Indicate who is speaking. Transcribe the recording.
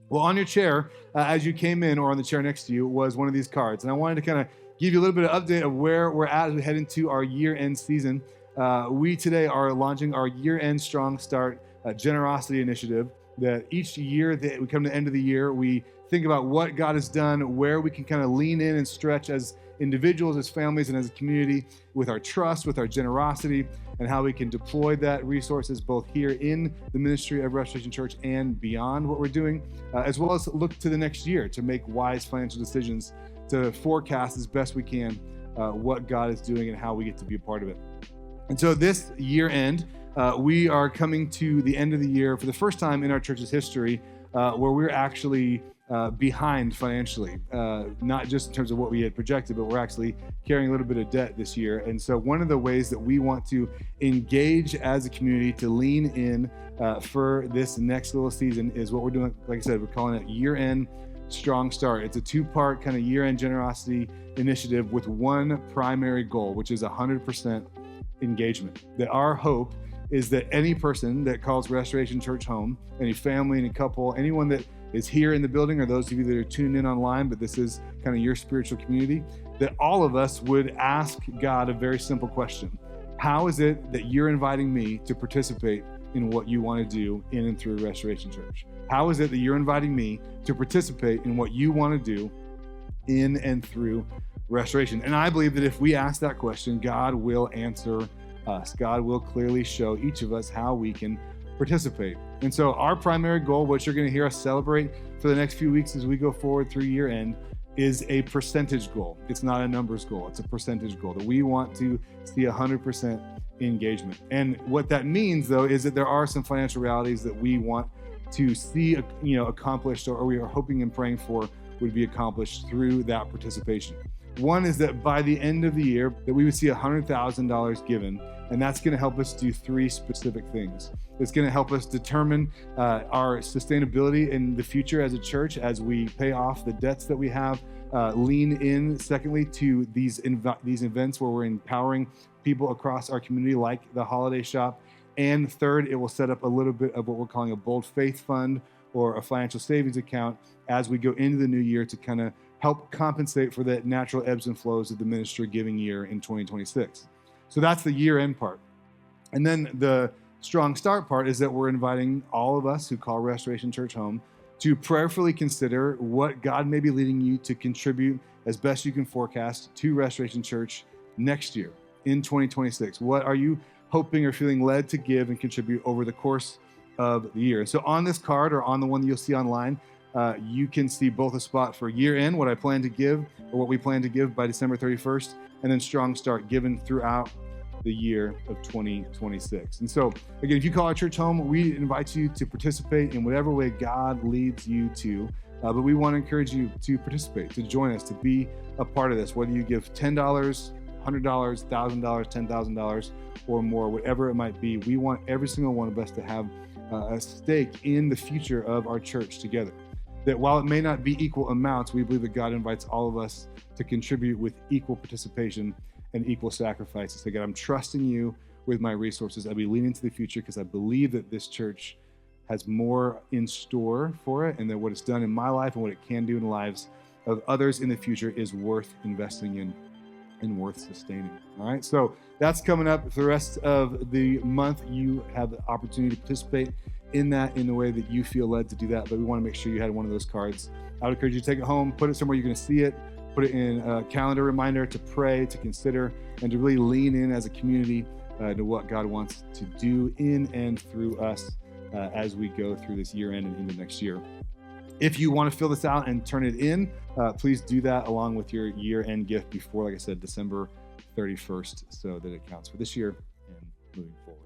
Speaker 1: Well, on your chair, as you came in, or on the chair next to you, was one of these cards. And I wanted to kind of give you a little bit of update of where we're at as we head into our year-end season. We today are launching our year-end Strong Start generosity initiative, that each year that we come to the end of the year, we think about what God has done, where we can kind of lean in and stretch as individuals, as families, and as a community with our trust, with our generosity, and how we can deploy that resources both here in the ministry of Restoration Church and beyond what we're doing, as well as look to the next year to make wise financial decisions, to forecast as best we can what God is doing and how we get to be a part of it. And so this year end, we are coming to the end of the year for the first time in our church's history where we're actually behind financially, not just in terms of what we had projected, but we're actually carrying a little bit of debt this year. And so one of the ways that we want to engage as a community to lean in for this next little season is what we're doing. Like I said, we're calling it Year-End Strong Start. It's a two-part kind of year-end generosity initiative with one primary goal, which is 100% engagement. That our hope is that any person that calls Restoration Church home, any family, any couple, anyone that is here in the building, or those of you that are tuned in online, but this is kind of your spiritual community, that all of us would ask God a very simple question. How is it that you're inviting me to participate in what you want to do in and through Restoration Church? How is it that you're inviting me to participate in what you want to do in and through Restoration? And I believe that if we ask that question, God will answer us. God will clearly show each of us how we can participate. And so our primary goal, what you're going to hear us celebrate for the next few weeks as we go forward through year end, is a percentage goal. It's not a numbers goal. It's a percentage goal that we want to see 100% engagement. And what that means, though, is that there are some financial realities that we want to see, accomplished, or we are hoping and praying for would be accomplished through that participation. One is that by the end of the year, that we would see $100,000 given, and that's going to help us do three specific things. It's going to help us determine our sustainability in the future as a church as we pay off the debts that we have, lean in, secondly, to these events where we're empowering people across our community, like the holiday shop. And third, it will set up a little bit of what we're calling a bold faith fund or a financial savings account as we go into the new year to kind of help compensate for the natural ebbs and flows of the ministry giving year in 2026. So that's the year-end part. And then the strong start part is that we're inviting all of us who call Restoration Church home to prayerfully consider what God may be leading you to contribute as best you can forecast to Restoration Church next year in 2026. What are you hoping or feeling led to give and contribute over the course of the year? So on this card, or on the one that you'll see online, you can see both a spot for year end, what I plan to give, or what we plan to give by December 31st, and then strong start given throughout the year of 2026. And so again, if you call our church home, we invite you to participate in whatever way God leads you to, but we want to encourage you to participate, to join us, to be a part of this, whether you give $10, $100, $1,000, $10,000 or more, whatever it might be. We want every single one of us to have a stake in the future of our church together. That while it may not be equal amounts, we believe that God invites all of us to contribute with equal participation and equal sacrifice. To say, God, I'm trusting you with my resources. I'll be leaning to the future because I believe that this church has more in store for it, and that what it's done in my life and what it can do in the lives of others in the future is worth investing in and worth sustaining. All right, so that's coming up for the rest of the month. You have the opportunity to participate in that in the way that you feel led to do that, but we want to make sure you had one of those cards. I would encourage you to take it home, put it somewhere you're going to see it, put it in a calendar reminder to pray, to consider, and to really lean in as a community to what God wants to do in and through us as we go through this year end and into next year. If you want to fill this out and turn it in, please do that along with your year-end gift before, like I said, December 31st, so that it counts for this year and moving forward.